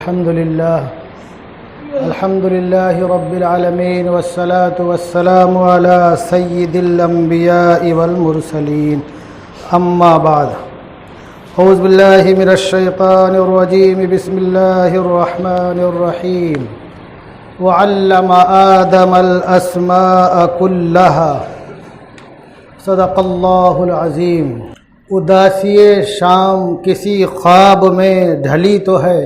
الحمد لله رب العالمين والصلاة والسلام على سيد الأنبياء والمرسلين أما بعد أعوذ بالله من الشيطان الرجيم بسم الله الرحمن الرحيم وعلم آدم الأسماء كلها صدق الله العظيم۔ اداسی شام کسی خواب میں ڈھلی تو ہے،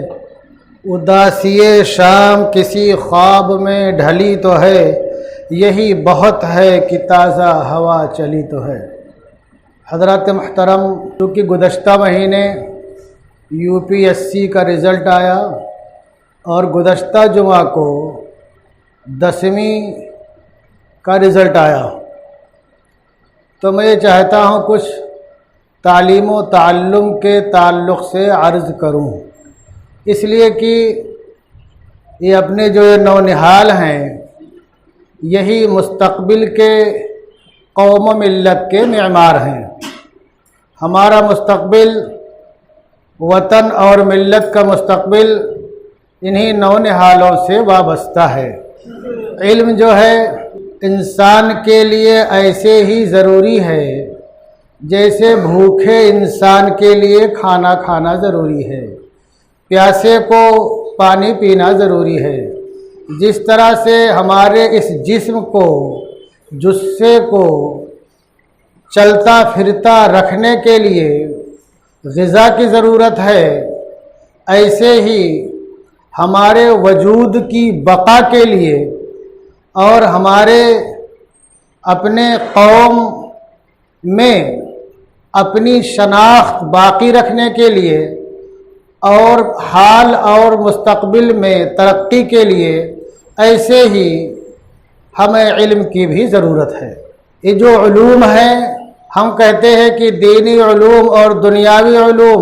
اداسی شام کسی خواب میں ڈھلی تو ہے، یہی بہت ہے کہ تازہ ہوا چلی تو ہے۔ حضرات محترم، کیونکہ گزشتہ مہینے UPSC کا رزلٹ آیا اور گزشتہ جمعہ کو 10ویں کا رزلٹ آیا، تو میں یہ چاہتا ہوں کچھ تعلیم و تعلم کے تعلق سے عرض کروں، اس لیے کہ یہ اپنے جو نونہال ہیں یہی مستقبل کے قوم و ملت کے معمار ہیں۔ ہمارا مستقبل، وطن اور ملت کا مستقبل انہی نونہالوں سے وابستہ ہے۔ علم جو ہے انسان کے لیے ایسے ہی ضروری ہے جیسے بھوکے انسان کے لیے کھانا کھانا ضروری ہے، پیاسے کو پانی پینا ضروری ہے۔ جس طرح سے ہمارے اس جسم کو، جثے کو چلتا پھرتا رکھنے کے لیے غذا کی ضرورت ہے، ایسے ہی ہمارے وجود کی بقا کے لیے اور ہمارے اپنے قوم میں اپنی شناخت باقی رکھنے کے لیے اور حال اور مستقبل میں ترقی کے لیے ایسے ہی ہمیں علم کی بھی ضرورت ہے۔ یہ جو علوم ہیں، ہم کہتے ہیں کہ دینی علوم اور دنیاوی علوم،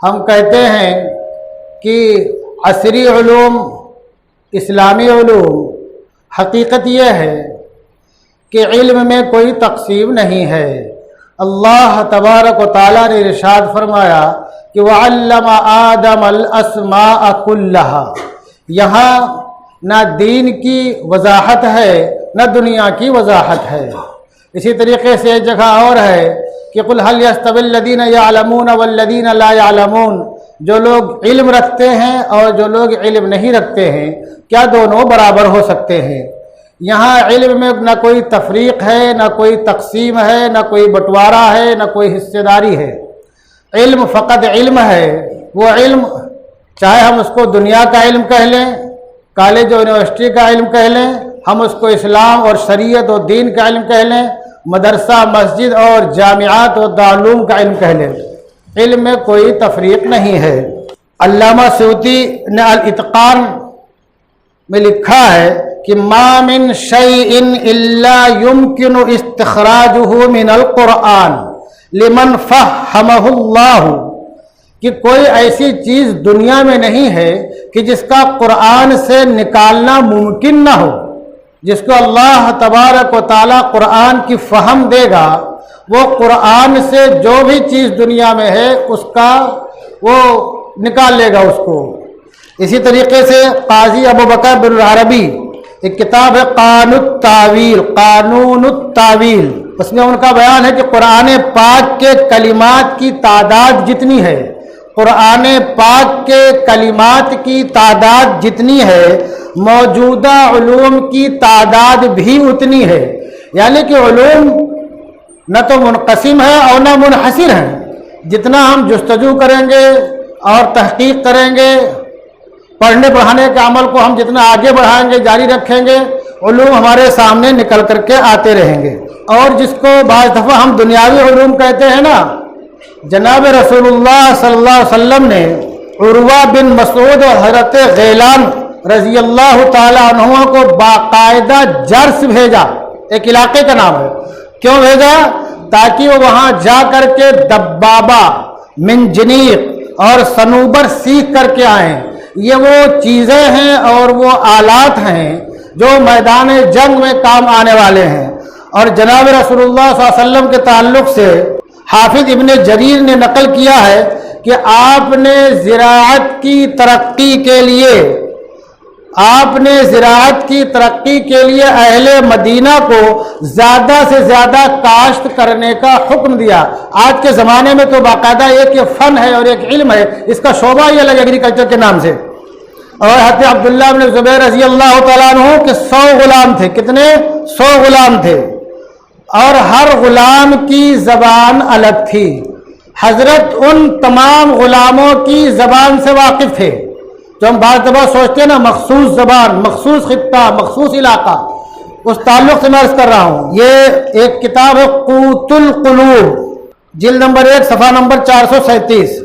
ہم کہتے ہیں کہ عصری علوم، اسلامی علوم، حقیقت یہ ہے کہ علم میں کوئی تقسیم نہیں ہے۔ اللہ تبارک و تعالیٰ نے ارشاد فرمایا کہ وَعَلَّمَ آدَمَ الْأَسْمَاءَ كُلَّهَا، یہاں نہ دین کی وضاحت ہے نہ دنیا کی وضاحت ہے۔ اسی طریقے سے ایک جگہ اور ہے کہ قُلْ هَلْ يَسْتَوِي الَّذِينَ يَعْلَمُونَ وَالَّذِينَ لَا يَعْلَمُونَ، جو لوگ علم رکھتے ہیں اور جو لوگ علم نہیں رکھتے ہیں، کیا دونوں برابر ہو سکتے ہیں؟ یہاں علم میں نہ کوئی تفریق ہے، نہ کوئی تقسیم ہے، نہ کوئی بٹوارا ہے، نہ کوئی حصہ داری ہے۔ علم فقط علم ہے۔ وہ علم چاہے ہم اس کو دنیا کا علم کہہ لیں، کالج اور یونیورسٹی کا علم کہہ لیں، ہم اس کو اسلام اور شریعت اور دین کا علم کہہ لیں، مدرسہ، مسجد اور جامعات اور دارالعلوم کا علم کہہ لیں، علم میں کوئی تفریق نہیں ہے۔ علامہ سیوطی نے الاتقان میں لکھا ہے کہ ما من شیء الا يمكن استخراجه من القرآن لمن فہمہ اللہ، کہ کوئی ایسی چیز دنیا میں نہیں ہے کہ جس کا قرآن سے نکالنا ممکن نہ ہو۔ جس کو اللہ تبارک و تعالیٰ قرآن کی فہم دے گا، وہ قرآن سے جو بھی چیز دنیا میں ہے اس کا وہ نکال لے گا اس کو۔ اسی طریقے سے قاضی ابوبکر بن العربی، ایک کتاب ہے قانون التاویل، اس میں ان کا بیان ہے کہ قرآن پاک کے کلمات کی تعداد جتنی ہے، قرآن پاک کے کلمات کی تعداد جتنی ہے، موجودہ علوم کی تعداد بھی اتنی ہے۔ یعنی کہ علوم نہ تو منقسم ہے اور نہ منحصر ہیں۔ جتنا ہم جستجو کریں گے اور تحقیق کریں گے، پڑھنے پڑھانے کے عمل کو ہم جتنا آگے بڑھائیں گے، جاری رکھیں گے، علوم ہمارے سامنے نکل کر کے آتے رہیں گے۔ اور جس کو بعض دفعہ ہم دنیاوی علوم کہتے ہیں نا، جناب رسول اللہ صلی اللہ علیہ وسلم نے عروہ بن مسعود اور حضرت غیلان رضی اللہ تعالیٰ عنہ کو باقاعدہ جرس بھیجا، ایک علاقے کا نام ہے۔ کیوں بھیجا؟ تاکہ وہ وہاں جا کر کے دبابہ، منجنیق اور صنوبر سیکھ کر کے آئیں۔ یہ وہ چیزیں ہیں اور وہ آلات ہیں جو میدان جنگ میں کام آنے والے ہیں۔ اور جناب رسول اللہ صلی اللہ علیہ وسلم کے تعلق سے حافظ ابن جریر نے نقل کیا ہے کہ آپ نے زراعت کی ترقی کے لیے اہل مدینہ کو زیادہ سے زیادہ کاشت کرنے کا حکم دیا۔ آج کے زمانے میں تو باقاعدہ ایک یہ فن ہے اور ایک علم ہے، اس کا شعبہ ہی الگ ایگریکلچر کے نام سے۔ اور حضرت عبداللہ بن زبیر رضی اللہ تعالیٰ عنہ کے 100 غلام تھے۔ کتنے؟ 100 غلام تھے، اور ہر غلام کی زبان الگ تھی۔ حضرت ان تمام غلاموں کی زبان سے واقف تھے۔ جو ہم بعض دفعہ سوچتے ہیں نا مخصوص زبان، مخصوص خطہ، مخصوص علاقہ، اس تعلق سے میں عرض کر رہا ہوں۔ یہ ایک کتاب ہے قوت القلوب، جلد نمبر 1 صفحہ نمبر 437۔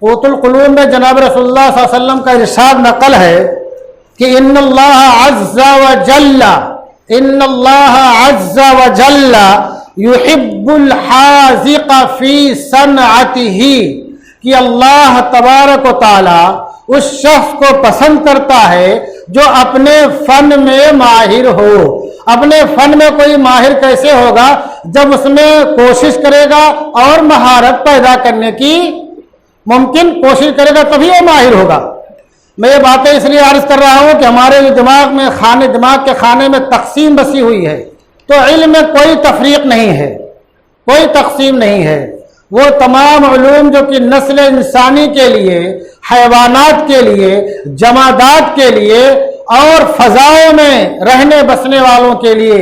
قوت القلوب میں جناب رسول اللہ صلی اللہ علیہ وسلم کا ارشاد نقل ہے کہ ان اللہ عز وجل یحب الحاذق فی صنعتہ، کہ اللہ تبارک و تعالی اس شخص کو پسند کرتا ہے جو اپنے فن میں ماہر ہو۔ اپنے فن میں کوئی ماہر کیسے ہوگا؟ جب اس میں کوشش کرے گا اور مہارت پیدا کرنے کی ممکن کوشش کرے گا تبھی وہ ماہر ہوگا۔ میں یہ باتیں اس لیے عرض کر رہا ہوں کہ ہمارے دماغ کے خانے میں تقسیم بسی ہوئی ہے، تو علم میں کوئی تفریق نہیں ہے، کوئی تقسیم نہیں ہے۔ وہ تمام علوم جو کہ نسل انسانی کے لیے، حیوانات کے لیے، جمادات کے لیے اور فضاؤں میں رہنے بسنے والوں کے لیے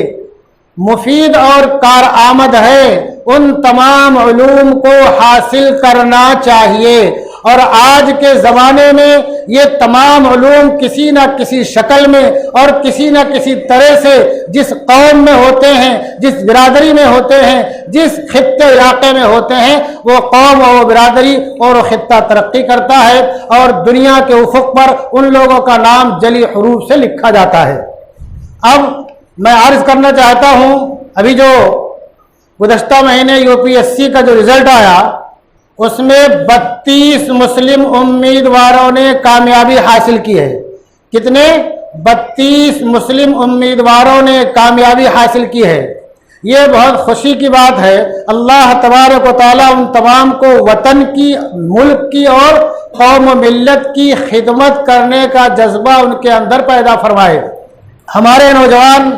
مفید اور کارآمد ہے، ان تمام علوم کو حاصل کرنا چاہیے۔ اور آج کے زمانے میں یہ تمام علوم کسی نہ کسی شکل میں اور کسی نہ کسی طرح سے جس قوم میں ہوتے ہیں، جس برادری میں ہوتے ہیں، جس خطے علاقے میں ہوتے ہیں، وہ قوم اور وہ برادری اور وہ خطہ ترقی کرتا ہے، اور دنیا کے افق پر ان لوگوں کا نام جلی حروف سے لکھا جاتا ہے۔ اب میں عرض کرنا چاہتا ہوں، ابھی جو گزشتہ مہینے UPSC کا جو رزلٹ آیا، اس میں 32 مسلم امیدواروں نے کامیابی حاصل کی ہے۔ کتنے؟ 32 مسلم امیدواروں نے کامیابی حاصل کی ہے۔ یہ بہت خوشی کی بات ہے۔ اللہ تبارک و تعالیٰ ان تمام کو وطن کی، ملک کی اور قوم و ملت کی خدمت کرنے کا جذبہ ان کے اندر پیدا فرمائے۔ ہمارے نوجوان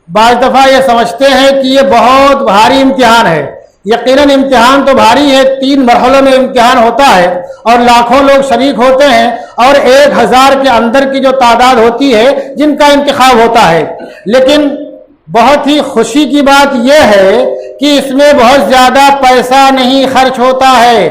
بعض دفعہ یہ سمجھتے ہیں کہ یہ بہت بھاری امتحان ہے۔ یقیناً امتحان تو بھاری ہے، 3 مرحلوں میں امتحان ہوتا ہے اور لاکھوں لوگ شریک ہوتے ہیں، اور 1000 کے اندر کی جو تعداد ہوتی ہے جن کا انتخاب ہوتا ہے۔ لیکن بہت ہی خوشی کی بات یہ ہے کہ اس میں بہت زیادہ پیسہ نہیں خرچ ہوتا ہے۔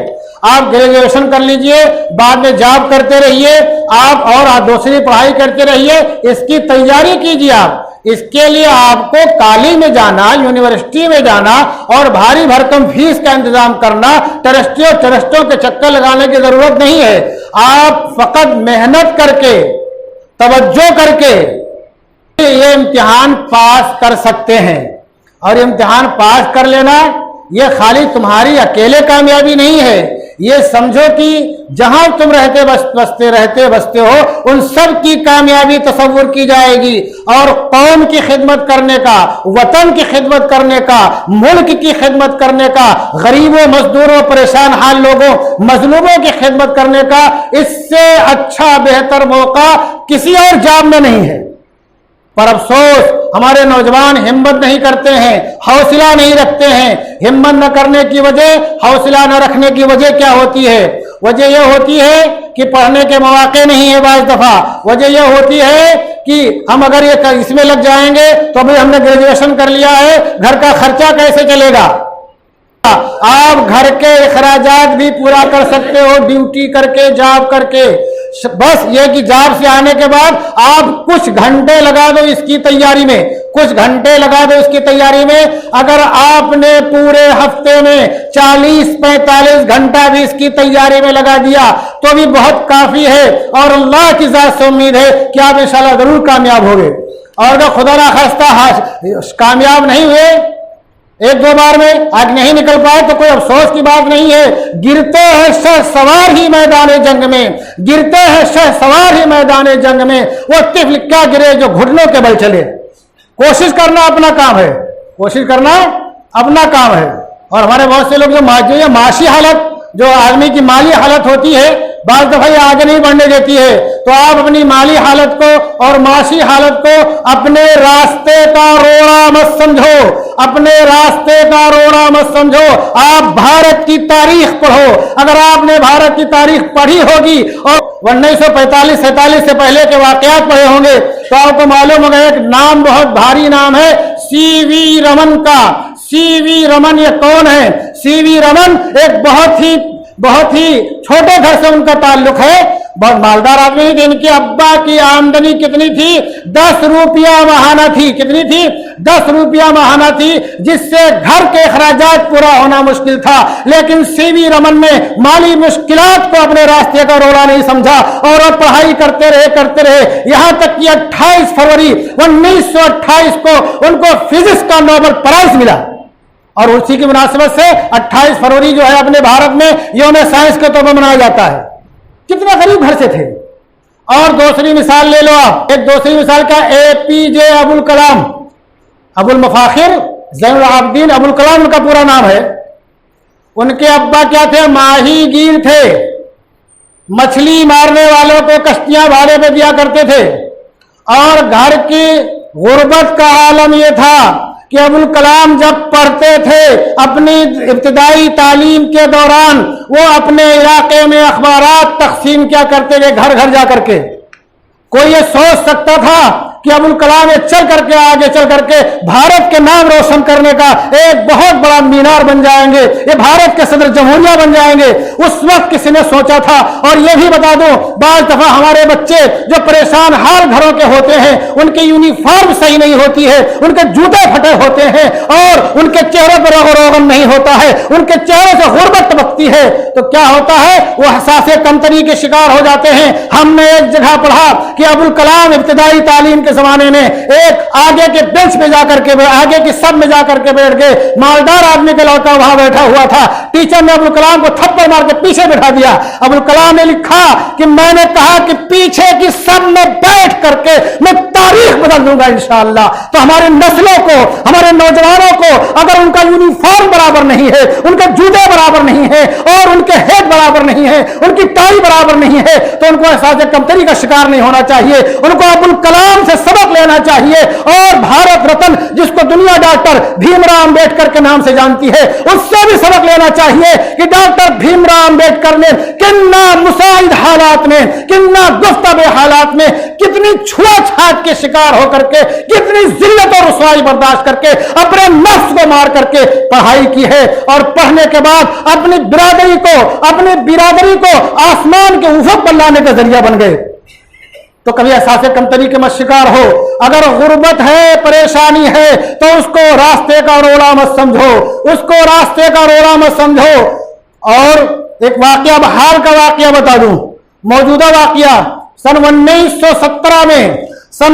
آپ گریجویشن کر لیجئے، بعد میں جاب کرتے رہیے، آپ دوسری پڑھائی کرتے رہیے، اس کی تیاری کیجئے۔ آپ اس کے لیے آپ کو کالج میں جانا، یونیورسٹی میں جانا اور بھاری بھرکم فیس کا انتظام کرنا، ٹرسٹوں کے چکر لگانے کی ضرورت نہیں ہے۔ آپ فقط محنت کر کے، توجہ کر کے یہ امتحان پاس کر سکتے ہیں۔ اور امتحان پاس کر لینا یہ خالی تمہاری اکیلے کامیابی نہیں ہے، یہ سمجھو کہ جہاں تم رہتے بستے ہو ان سب کی کامیابی تصور کی جائے گی، اور قوم کی خدمت کرنے کا، وطن کی خدمت کرنے کا، ملک کی خدمت کرنے کا، غریبوں، مزدوروں، پریشان حال لوگوں، مظلوموں کی خدمت کرنے کا اس سے اچھا بہتر موقع کسی اور جاب میں نہیں ہے۔ پر افسوس ہمارے نوجوان ہمت نہیں کرتے ہیں، حوصلہ نہیں رکھتے ہیں۔ ہمت نہ کرنے کی وجہ، حوصلہ نہ رکھنے کی وجہ کیا ہوتی ہے؟ وجہ یہ ہوتی ہے کہ پڑھنے کے مواقع نہیں ہے، بعض دفعہ وجہ یہ ہوتی ہے کہ ہم اگر یہ اس میں لگ جائیں گے تو ابھی ہم نے گریجویشن کر لیا ہے، گھر کا خرچہ کیسے چلے گا؟ آپ گھر کے اخراجات بھی پورا کر سکتے ہو ڈیوٹی کر کے، جاب کر کے، بس یہ کہ جاب سے آنے کے بعد آپ کچھ گھنٹے لگا دو اس کی تیاری میں، کچھ گھنٹے لگا دو اس کی تیاری میں۔ اگر آپ نے پورے ہفتے میں 40-45 گھنٹہ بھی اس کی تیاری میں لگا دیا تو بھی بہت کافی ہے، اور اللہ کی ذات سے امید ہے کہ آپ انشاءاللہ ضرور کامیاب ہوگے۔ اور اگر خدا نخواستہ کامیاب نہیں ہوئے، 1-2 بار میں آج نہیں نکل پائے تو کوئی افسوس کی بات نہیں ہے۔ گرتے ہیں شہ سوار ہی میدان جنگ میں، گرتے ہیں شہ سوار ہی میدان جنگ میں، وہ طفل کیا گرے جو گھٹنوں کے بل چلے۔ کوشش کرنا اپنا کام ہے، کوشش کرنا اپنا کام ہے۔ اور ہمارے بہت سے لوگ جو معاشی حالت जो आदमी की माली हालत होती है बाज़ दफा ये आगे नहीं बढ़ने देती है। तो आप अपनी माली हालत को और माशी हालत को अपने रास्ते का रोड़ा मत समझो, अपने रास्ते का रोड़ा मत समझो। आप भारत की तारीख पढ़ो। अगर आपने भारत की तारीख पढ़ी होगी और 1945-47 से पहले के वाकयात पढ़े होंगे तो आपको मालूम होगा एक नाम बहुत भारी नाम है सीवी रमन का। सीवी रमन ये कौन है? सीवी रमन एक बहुत ही छोटे घर से उनका ताल्लुक है, बहुत मालदार आदमी थे। इनके अब्बा की आमदनी कितनी थी? 10 रुपया महाना थी। कितनी थी? 10 रुपया महाना थी, जिससे घर के अखराजात पूरा होना मुश्किल था। लेकिन सीवी रमन ने माली मुश्किलात को अपने रास्ते का रोड़ा नहीं समझा और वो पढ़ाई करते रहे यहां तक कि 28 फरवरी 1928 को उनको फिजिक्स का नोबेल प्राइज मिला। और उसी की मुनासिबत से 28 फरवरी जो है अपने भारत में यौम साइंस के तौर पर मनाया जाता है। कितना गरीब घर से थे। और दूसरी मिसाल ले लो आप, एक दूसरी मिसाल का APJ अबुल कलाम, अबुल मफाखिर ज़ैनुल आबिदीन अबुल कलाम उनका पूरा नाम है। उनके अब्बा क्या थे? माहीगीर थे, मछली मारने वालों को कश्तियां भाड़े पे दिया करते थे। और घर की गुर्बत का आलम यह था कि अबुल कलाम जब पढ़ते थे अपनी इब्तिदाई तालीम के दौरान वो अपने इलाके में अखबारात तकसीम क्या करते थे घर घर जा करके। कोई ये सोच सकता था कि अबुल कलाम आगे चल करके भारत के नाम रोशन करने का एक बहुत बड़ा मीनार बन जाएंगे, ये भारत के सदर जमहूरिया बन जाएंगे? उस वक्त किसी ने सोचा था? और ये भी बता दूं, बाज दफा हमारे बच्चे जो परेशान हाल घरों के होते हैं, उनकी यूनिफॉर्म सही नहीं होती है, उनके जूते फटे होते हैं और उनके चेहरे पर रोगन नहीं होता है, उनके चेहरे से गुर्बत टपकती है। तो क्या होता है? वो हसासे कमतरी के शिकार हो जाते हैं। हमने एक जगह पढ़ा कि अबुल कलाम इब्तिदाई तालीम जमाने में एक आगे के बेंच पे जाकर के आगे की सब में जाकर के बैठ गए। मालदार आदमी का लड़का वहां बैठा हुआ था। टीचर ने अबुल कलाम को थप्पड़ मार के पीछे बैठा दिया। अबुल कलाम ने लिखा कि मैंने कहा कि पीछे की सब में बैठ करके मैं तारीख बदल दूंगा इंशाअल्लाह। तो हमारी नस्लों को, हमारे नौजवानों को अगर उनका यूनिफॉर्म बराबर नहीं है, उनके जूते बराबर नहीं है और उनके हेड बराबर नहीं है, उनकी टाई बराबर नहीं है, तो उनको एहसास कमतरी का शिकार नहीं होना चाहिए। उनको अबुल कलाम से सबक लेना चाहिए और भारत रत्न जिसको दुनिया डॉक्टर भीमराव अंबेडकर के नाम से जानती है, उससे भी सबक लेना चाहिए कि डॉक्टर भीमराव अंबेडकर ने कितना मुसाइद हालात में, कितना गुफ्तबे हालात में, कितनी छुआछात के शिकार होकर के, कितनी जिल्लत और रुसवाई बर्दाश्त करके अपने नफ्स को मार करके पढ़ाई की है। और पढ़ने के बाद अपनी बिरादरी को आसमान के उफक पर लाने का जरिया बन गए। तो कभी एहसास कमतरी के मत शिकार हो। अगर गुर्बत है, परेशानी है, तो उसको रास्ते का रोड़ा मत समझो, उसको रास्ते का रोड़ा मत समझो। और एक वाकया, हाल का वाकया बता दूं, मौजूदा वाकया सन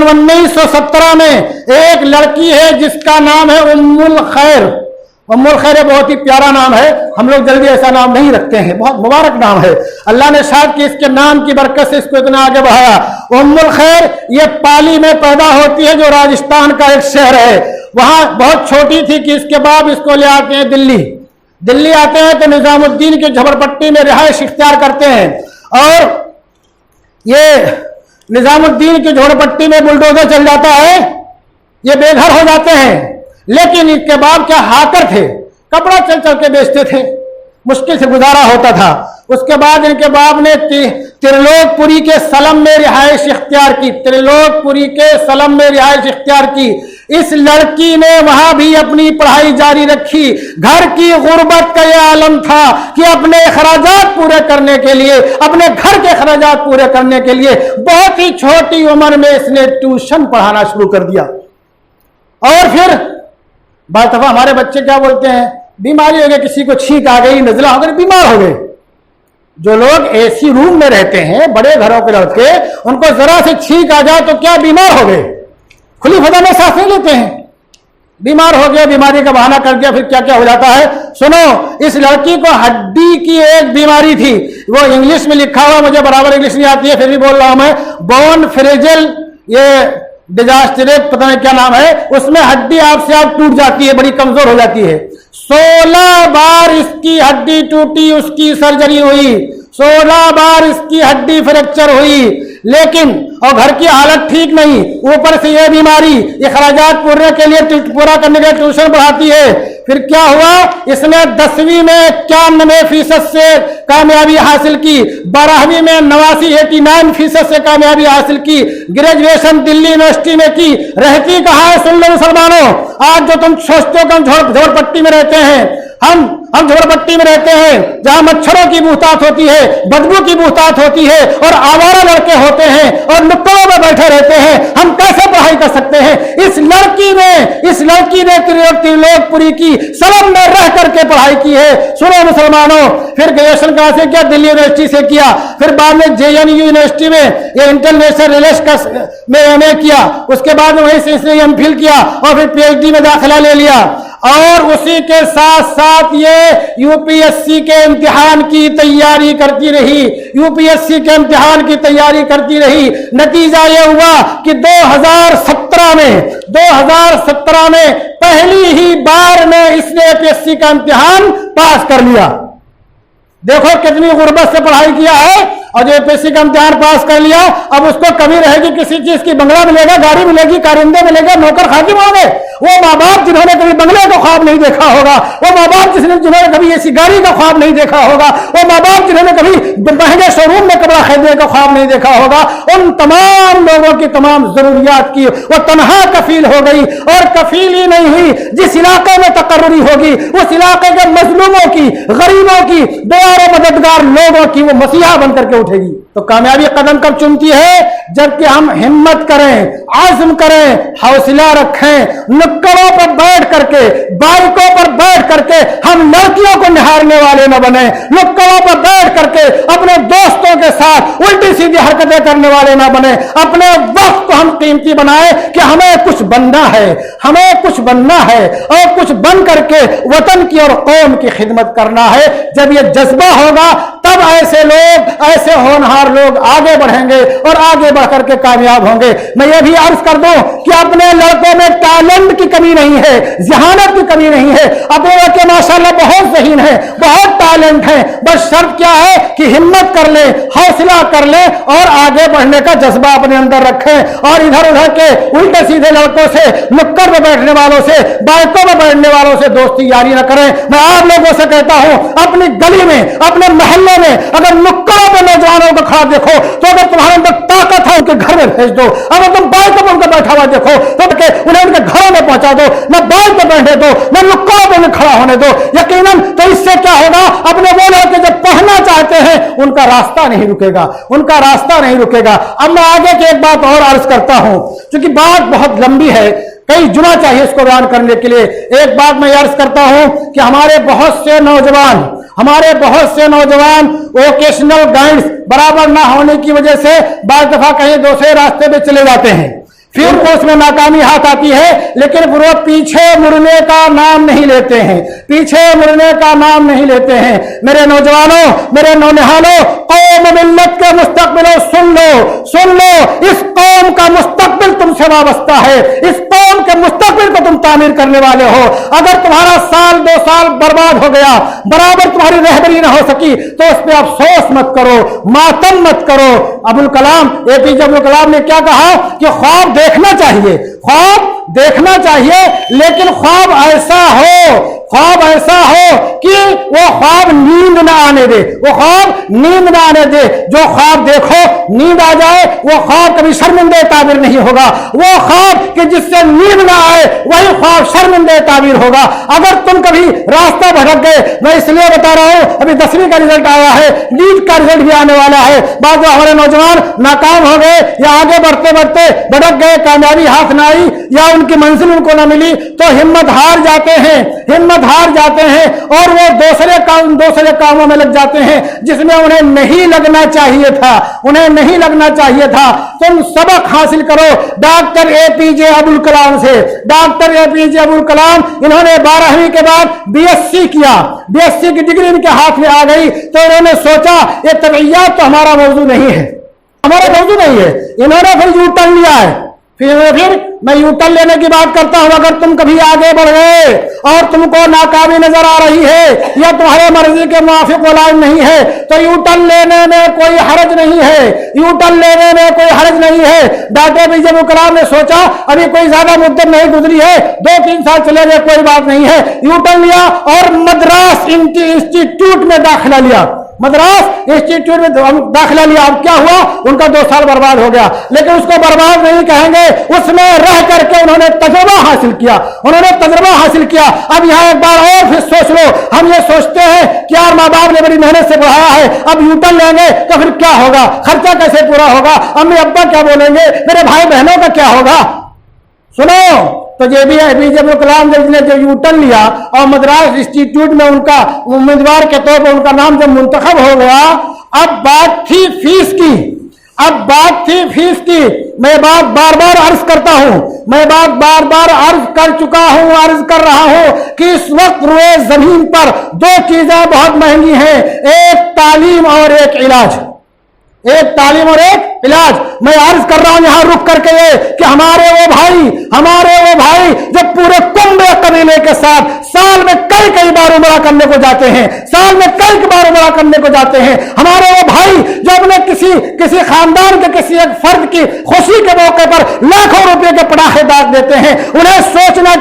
1917 में एक लड़की है जिसका नाम है उम्मुल खैर। उम्मुल खैर बहुत ही प्यारा नाम है, हम लोग जल्दी ऐसा नाम नहीं रखते हैं, बहुत मुबारक नाम है। अल्लाह ने शायद कि इसके नाम की बरकत से इसको इतना आगे बढ़ाया। उम्मुल खैर ये पाली में पैदा होती है जो राजस्थान का एक शहर है। वहां बहुत छोटी थी कि इसके बाप इसको ले आते हैं दिल्ली आते हैं तो निजामुद्दीन की झोपड़पट्टी में रिहाइश इख्तियार करते हैं। और ये निजामुद्दीन की झोपड़पट्टी में बुलडोजर चल जाता है, ये बेघर हो जाते हैं। लेकिन इनके बाप क्या हाकर थे, कपड़ा चल चल के बेचते थे, मुश्किल से गुजारा होता था। उसके बाद इनके बाप ने त्रिलोकपुरी के सलम में रिहाइश इख्तियार की, त्रिलोकपुरी के सलम में रिहाइश इख्तियार की। इस लड़की ने वहां भी अपनी पढ़ाई जारी रखी। घर की गुर्बत का यह आलम था कि अपने अखराजात पूरे करने के लिए, अपने घर के अखराजात पूरे करने के लिए बहुत ही छोटी उम्र में इसने ट्यूशन पढ़ाना शुरू कर दिया। और फिर बात दफा हमारे बच्चे क्या बोलते हैं, बीमारी हो गई, किसी को छींक आ गई, नजला हो गई, बीमार हो गए। जो लोग एसी रूम में रहते हैं, बड़े घरों के लड़के, उनको जरा से छींक आ जाए तो क्या बीमार हो गए, खुली फजा में सांस नहीं लेते हैं, बीमार हो गया, बीमारी का बहाना कर दिया। फिर क्या क्या हो जाता है सुनो। इस लड़की को हड्डी की एक बीमारी थी, वो इंग्लिश में लिखा हुआ, मुझे बराबर इंग्लिश नहीं आती है फिर भी बोल रहा हूं मैं, बोन फ्रेजल, ये डिजास्टर पता नहीं क्या नाम है, उसमें हड्डी आपसे आप टूट जाती है, बड़ी कमजोर हो जाती है। 16 बार इसकी हड्डी टूटी, उसकी सर्जरी हुई, 16 बार इसकी हड्डी फ्रैक्चर हुई, लेकिन और घर की हालत ठीक नहीं, ऊपर से ये बीमारी, अखराजात पूरा करने के लिए ट्यूशन पढ़ाती है। फिर क्या हुआ, इसने 10वीं में 91% से कामयाबी हासिल की, 12वीं में 89% से कामयाबी हासिल की, ग्रेजुएशन दिल्ली यूनिवर्सिटी में की। रहती कहाँ है? सुन लो मुसलमानों, आज जो तुम सोचते हो कि हम झोपड़पट्टी में रहते हैं, हम झोपड़पट्टी में रहते हैं जहां मच्छरों की बुहतात होती है, बदबू की बुहतात होती है और आवारा लड़के होते हैं और नुक्कड़ों में बैठे रहते हैं, हम कैसे पढ़ाई कर सकते हैं? इस लड़की ने त्रिलोकपुरी की सलम में रह करके पढ़ाई की है। सुनो मुसलमानों, फिर ग्रेजुएशन कहां से किया? दिल्ली यूनिवर्सिटी से किया। फिर बाद में JNU यूनिवर्सिटी में ये इंटरनेशनल रिलेशंस में MA किया, उसके बाद में वहीं से इसने MPhil किया और फिर PhD में दाखिला ले लिया। और उसी के साथ साथ ये UPSC के इम्तिहान की तैयारी करती रही, UPSC के इम्तिहान की तैयारी करती रही। नतीजा ये हुआ कि 2017 में पहली ही बार में इसने APSC का इम्तिहान पास कर लिया। देखो कितनी गुर्बत से पढ़ाई किया है, और जो APSC का इम्तिहान पास कर लिया, अब उसको कमी रहेगी किसी चीज की? बंगला मिलेगा, गाड़ी मिलेगी, कारिंदे मिलेगा, नौकर खादिम होंगे। वो माँ बाप जिन्होंने कभी बंगले का ख्वाब नहीं देखा होगा, वो माँ बाप जिन्होंने कभी ऐसी गाड़ी का ख्वाब नहीं देखा होगा, वो माँ बाप जिन्होंने कभी महंगे शोरूम में कपड़ा खरीदने का ख्वाब नहीं देखा होगा, उन तमाम लोगों की तमाम जरूरियात की वो तनहा कफील हो गई। और कफील ही नहीं हुई, जिस इलाके में तकर्री होगी उस इलाके के मजलूमों की, गरीबों की, बेयार मददगार लोगों की वो मसीहा बन करके उठेगी। तो कामयाबी कदम कब चुनती है? जबकि हम हिम्मत करें, आज़म करें, हौसला रखें, नुक्कड़ों पर बैठ करके, बाइकों पर बैठ करके हम लड़कियों को निहारने वाले न बने, नुक्कड़ों पर बैठ करके अपने दोस्तों के साथ उल्टी सीधी हरकतें करने वाले न बने। अपने वक्त को हम कीमती बनाए कि हमें कुछ बनना है, हमें कुछ बनना है और कुछ बन करके वतन की और कौम की खिदमत करना है। जब ये जज्बा होगा तब ऐसे लोग, ऐसे होनहार लोग आगे बढ़ेंगे और आगे बढ़ करके कामयाब होंगे। मैं ये भी अर्ज कर दूं कि अपने लड़कों में टैलेंट की कमी नहीं है, जहानत की कमी नहीं है, अपने लड़के माशाल्लाह बहुत ज़हीन है, बहुत टैलेंट है। बस शर्त क्या है कि हिम्मत कर ले, हौसला कर ले और आगे बढ़ने का जज्बा अपने अंदर रखें। और इधर उधर के उल्टे सीधे लड़कों से, नुक्कड़ में बैठने वालों से, बाइकों में बैठने वालों से दोस्ती यारी न करें। मैं आप लोगों से कहता हूं, अपनी गली में, अपने मोहल्ले में अगर नुक्कड़ों में नौजवानों को खड़ा देखो तो अगर तुम्हारे अंदर ताकत है उनके घर में भेज दो। अगर तुम बाइक पर उनका बैठा हुआ देखो तो उन्हें उनके घरों में पहुंचा दो, न बाइक पर बैठने दो, न नुक्कड़ों पर उन्हें खड़ा होने दो। यकीनन तो इससे क्या होगा, अपने वो लड़के जब पढ़ना चाहते हैं उनका रास्ता नहीं रुकेगा, उनका रास्ता नहीं रुकेगा। अब मैं आगे की एक बात और अर्ज करता हूं, क्योंकि बात बहुत लंबी है, कई जुमा चाहिए इसको बयान करने के लिए। एक बात मैं अर्ज करता हूं कि हमारे बहुत से नौजवान वोकेशनल गाइड्स बराबर ना होने की वजह से बार दफा कहीं दूसरे रास्ते पे चले जाते हैं, फिर उनको उसमें नाकामी हाथ आती है, लेकिन वो पीछे मुड़ने का नाम नहीं लेते हैं, पीछे मुड़ने का नाम नहीं लेते हैं। मेरे नौजवानों, मेरे नौनिहालों, कौम मिल्लत के मुस्तकबिल सुन लो, इस कौम का मुस्तकबिल तुमसे वाबस्ता है, इस कौम के मुस्तकबिल को तुम तामीर करने वाले हो। अगर तुम्हारा साल 2 साल बर्बाद हो गया, बराबर तुम्हारी रहबरी ना हो सकी, तो उस पर अफसोस मत करो, मातम मत करो। APJ अब्दुल कलाम ने क्या कहा कि ख्वाब देखना चाहिए, लेकिन ख्वाब ऐसा हो कि वो ख्वाब नींद ना आने दे, जो ख्वाब देखो नींद आ जाए वो ख्वाब कभी शर्मिंदे ताबीर नहीं होगा। वो ख्वाब कि जिससे नींद ना आए वही ख्वाब शर्मिंदे ताबीर होगा। अगर तुम कभी रास्ता भटक गए, मैं इसलिए बता रहा हूं, अभी 10वीं का रिजल्ट आया है, नीट का रिजल्ट भी आने वाला है। बाद में हमारे नौजवान नाकाम हो गए या आगे बढ़ते बढ़ते भटक गए, कामयाबी हाथ ना आई या उनकी मंजिल उनको ना मिली, तो हिम्मत हार जाते हैं और वो दूसरे कामों में लग जाते हैं जिसमें उन्हें नहीं लगना चाहिए था। तुम सबक हासिल करो डॉक्टर APJ अब्दुल कलाम से। डॉक्टर APJ अब्दुल कलाम, इन्होंने 12वीं के बाद BSc किया, BSc की डिग्री इनके हाथ में आ गई, तो इन्होंने सोचा ये तबइयात तो हमारा मौजू नहीं है, इन्होंने फिर यू टर्न लिया है, फिर मैं यूटर्न लेने की बात करता हूं। अगर तुम कभी आगे बढ़ गए और तुमको नाकामी नजर आ रही है या तुम्हारे मर्जी के मुआफिक लाइन नहीं है तो यूटर्न लेने में कोई हर्ज नहीं है, यूटर्न लेने में कोई हर्ज नहीं है। डॉक्टर एपीजे अब्दुल कलाम ने सोचा अभी कोई ज्यादा मुद्दत नहीं गुजरी है, 2-3 साल चले गए, कोई बात नहीं है, यूटर्न लिया और मद्रास इंस्टीट्यूट में दाखिला लिया। मद्रास इंस्टीट्यूट में दाखिला लिया। अब क्या हुआ, उनका 2 साल बर्बाद हो गया। लेकिन उसको बर्बाद नहीं कहेंगे, उसमें रह करके उन्होंने तजुर्बा हासिल किया, उन्होंने तजुर्बा हासिल किया। अब यहाँ एक बार और फिर सोच लो, हम ये सोचते हैं कि यार माँ बाप ने बड़ी मेहनत से पढ़ाया है, अब यूटर्न लेंगे तो फिर क्या होगा, खर्चा कैसे पूरा होगा, अम्मी अब्बा क्या बोलेंगे, मेरे भाई बहनों का क्या होगा। सुनो, तो ये भी है एपीजे अब्दुल कलाम ने जब यूटर्न लिया और मद्रास इंस्टीट्यूट में उनका उम्मीदवार के तौर पर उनका नाम जब मुंतखब हो गया, अब बात थी फीस की, अब बात थी फीस की। मैं बात बार बार अर्ज करता हूं, मैं बात बार बार अर्ज कर चुका हूं, अर्ज कर रहा हूं कि इस वक्त रुए जमीन पर 2 चीजें बहुत महंगी हैं, एक तालीम और एक इलाज, एक तालीम और एक इलाज। मैं अर्ज कर रहा हूं यहां रुक करके ये कि हमारे वो भाई जो पूरे कुंभे कबीले के साथ साल में कई बार उमरा करने को जाते हैं, साल में कई बार उमरा करने को जाते हैं, हमारे वो भाई जो अपने किसी खानदान के किसी एक फर्द की खुशी के मौके पर लाखों रुपए के पटाखे दाग देते हैं, उन्हें सोचना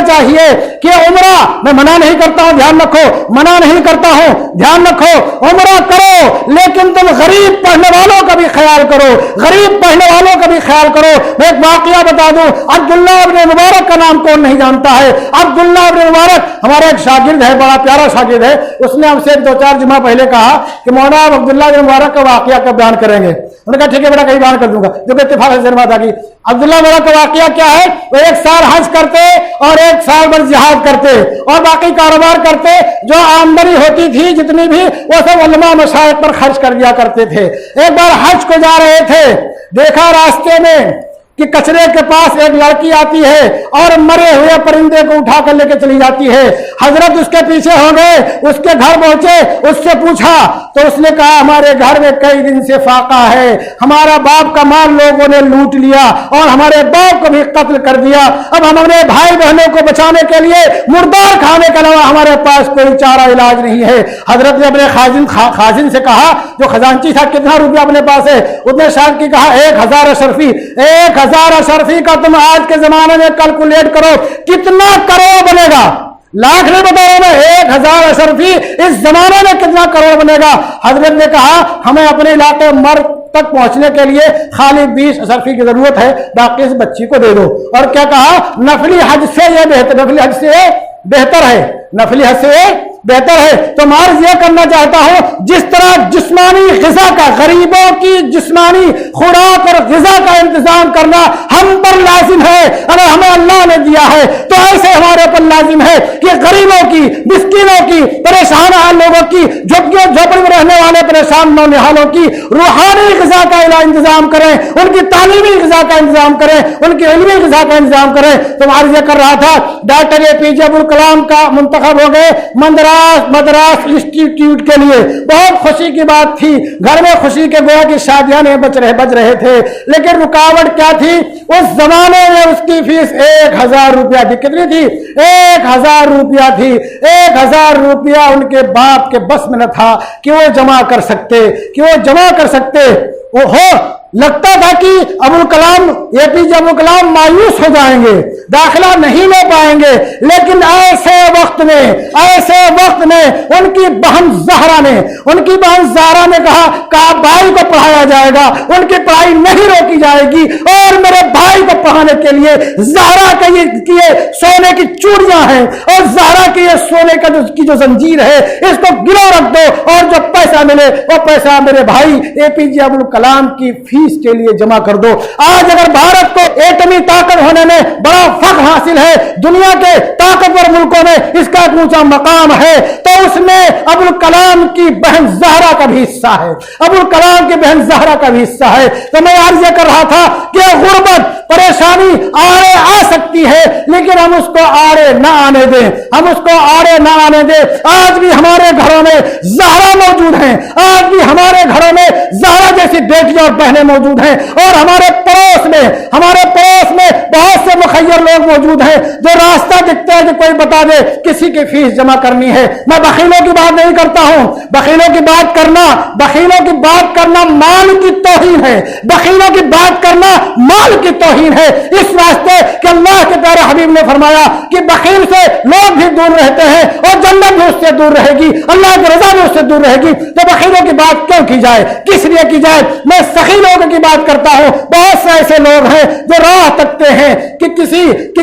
चाहिए कि उमरा, मैं मना नहीं करता हूं, ध्यान रखो, मना नहीं करता हूं, ध्यान रखो, उमरा करो, लेकिन तुम गरीब पढ़ने वालों का भी ख्याल करो, गरीब पढ़ने वालों का भी ख्याल करो। मैं एक वाकया बता दूं, अब्दुल्ला इब्न मुबारक का नाम कौन नहीं जानता है। अब्दुल्ला इब्न मुबारक हमारा एक शागिर्द है, बड़ा प्यारा शागिर्द है, उसने हमसे 2-4 जुमा पहले कहा कि मौलाना आप अब्दुल्ला इब्न मुबारक का वाकया कब बयान करेंगे। उन्होंने कहा ठीक है बेटा, कहीं बयान कर दूंगा, जो कि इत्तेफाक से बात आ गई। अब्दुल्ला मुबारक का वाकया क्या है, वो 1 साल हज करते और 1 साल भर जिहाद करते और बाकी कारोबार करते, जो आमदनी होती थी जितनी भी वो सब उलमा मशाइख पर खर्च कर दिया करते थे। एक बार हज को जा रहे थे, देखा रास्ते में कि कचरे के पास एक लड़की आती है और मरे हुए परिंदे को उठाकर लेके चली जाती है। हजरत उसके पीछे हो गए, उसके घर पहुंचे, उससे पूछा तो उसने कहा हमारे घर में कई दिन से फाका है, हमारा बाप का माल लोगों ने लूट लिया और हमारे बाप को भी कत्ल कर दिया, अब हम अपने भाई बहनों को बचाने के लिए मुर्दार खाने के अलावा हमारे पास कोई चारा इलाज नहीं है। हजरत ने अपने खाजिन से कहा, जो खजांची था, कितना रुपया अपने पास है। उसने शायद की कहा 1000 अशरफी। 1000 अशरफी का तुम आज के जमाने में कैलकुलेट करो कितना करोड़ बनेगा, लाख नहीं बता रहा मैं, 1000 अशरफी इस जमाने में कितना करोड़ बनेगा। हजरत ने कहा हमें अपने इलाके मर्द तक पहुंचने के लिए खाली 20 अशरफी की जरूरत है, बाकी इस बच्ची को दे दो। और क्या कहा, नफली हज से ये बेहतर, नफली हज से बेहतर है, नफली हज से बेहतर है। तो मैं अर्ज यह करना चाहता हूं, जिस तरह जिस्मानी ग़िज़ा का, गरीबों की जिस्मानी खुराक और ग़िज़ा का इंतजाम करना हम पर लाजिम है, अगर हमें अल्लाह ने दिया है तो ऐसे हमारे पर लाजिम है कि गरीबों की, मिस्कीनों की, परेशान हाल लोगों की, झुग्गियों झोपड़ी में रहने वाले परेशान नौनिहालों की रूहानी ग़िज़ा का इंतजाम करें, उनकी तालीमी ग़िज़ा का इंतजाम करें, उनकी इल्मी ग़िज़ा का इंतजाम करें। तो मैं अर्ज कर रहा था, डॉक्टर एपीजे अब्दुल कलाम का मुंतखब हो गए मद्रास इंस्टीट्यूट के लिए। बहुत खुशी की बात थी, घर में खुशी के गोया की शादियां नहीं बज रहे थे, लेकिन रुकावट क्या थी, उस जमाने में उसकी फीस 1000 रुपया थी। कितनी थी? 1000 रुपया थी। 1000 रुपया उनके बाप के बस में न था कि वो जमा कर सकते, वो हो लगता था कि अब्दुल कलाम, एपीजे अब्दुल कलाम मायूस हो जाएंगे, दाखिला नहीं ले पाएंगे। लेकिन ऐसे वक्त में उनकी बहन जहरा ने कहा भाई को पढ़ाया जाएगा, उनकी पढ़ाई नहीं रोकी जाएगी और मेरे भाई को पढ़ाने के लिए जहरा के ये सोने की चूड़ियां हैं और जहरा की ये सोने का जो जंजीर है, इसको गिरो रख दो और जो पैसा मिले वो पैसा मेरे भाई एपीजे अब्दुल कलाम की फीस के लिए जमा कर दो। आज अगर भारत को एटमी ताकत होने में बड़ा फख्र हासिल है, दुनिया के ताकतवर मुल्कों में इसका एक ऊंचा मकाम है, तो उसमें अब्दुल कलाम की बहन जहरा का भी हिस्सा है, अब्दुल कलाम की बहन जहरा का भी हिस्सा है। तो मैं अर्ज कर रहा था कि गुर्बत, परेशानी आड़े आ सकती है, लेकिन हम उसको आड़े ना आने दें, हम उसको आड़े ना आने दें। आज भी हमारे घरों में ज़हरा मौजूद हैं, आज भी हमारे घरों में ज़हरा जैसी बेटियां और बहनें मौजूद हैं, और हमारे पड़ोस में बहुत से मुखय्यर लोग मौजूद हैं जो रास्ता दिखता है कि कोई बता दे किसी की फीस जमा करनी है। मैं बखीलों की बात नहीं करता हूं, बखीलों की बात करना माल की तौहीन है, बखीलों की बात करना माल की तौहीन है। इस वास्ते कि अल्लाह के प्यारे हबीब ने फरमाया कि बखील से लोग भी दूर रहते हैं और जन्नत भी उससे दूर रहेगी, अल्लाह की रजा भी उससे दूर रहेगी। तो बखीलों की बात क्यों की जाए, किस लिए की जाए? मैं सखी लोगों की बात करता हूं। बहुत से ऐसे लोग हैं जो राह तकते हैं कि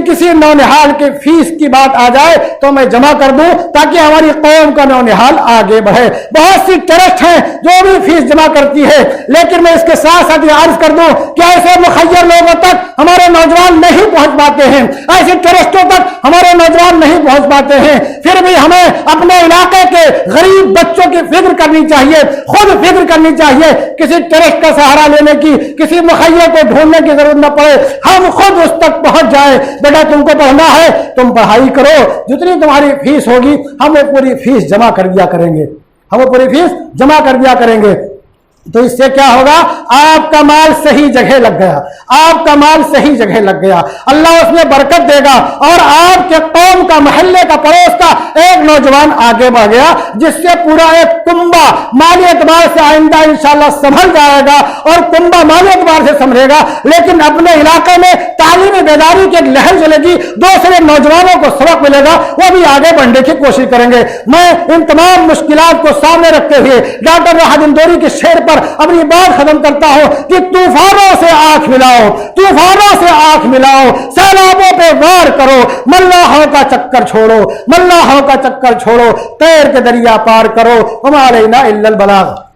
किसी नौनिहाल की फीस की बात आ जाए तो मैं जमा कर दूं ताकि हमारी कौम का नौनिहाल आगे बढ़े। बहुत सी ट्रस्ट हैं जो भी फीस जमा करती है, लेकिन मैं इसके साथ साथ ये अर्ज कर दूं कि ऐसे मुखय्यर लोगों तक हमारे नौजवान नहीं पहुंच पाते हैं, ऐसी ट्रस्टों तक हमारे नौजवान नहीं पहुंच पाते हैं। फिर भी हमें अपने इलाके के गरीब बच्चों की फिक्र करनी चाहिए, खुद फिक्र करनी चाहिए। किसी ट्रस्ट का सहारा लेने की, किसी मुखय्यर को ढूंढने की जरूरत न पड़े, हम खुद उस तक पहुंच जाए। बेटा तुमको पढ़ना है, तुम पढ़ाई करो, जितनी तुम्हारी फीस होगी हम वो पूरी फीस जमा कर दिया करेंगे। तो इससे क्या होगा? आपका माल सही जगह लग गया, आपका माल सही जगह लग गया, अल्लाह उसमें बरकत देगा और आपके कौम का, मोहल्ले का, पड़ोस का एक नौजवान आगे बढ़ गया, जिससे पूरा एक कुंबा माली एतबार से आइंदा इंशाअल्लाह संभल जाएगा और कुंबा माली एतबार से संभलेगा। लेकिन अपने इलाके में तालीमी बेदारी की एक लहर चलेगी, दूसरे नौजवानों को सबक मिलेगा, वो भी आगे बढ़ने की कोशिश करेंगे। मैं इन तमाम मुश्किलात को सामने रखते हुए डॉक्टर राहत इंदौरी के शेर पर अपनी बात खत्म करता हूं कि तूफानों से आंख मिलाओ, सैलाबों पे वार करो, मल्लाहों का चक्कर छोड़ो, तैर के दरिया पार करो। हमारे ना इल्लल बलाग।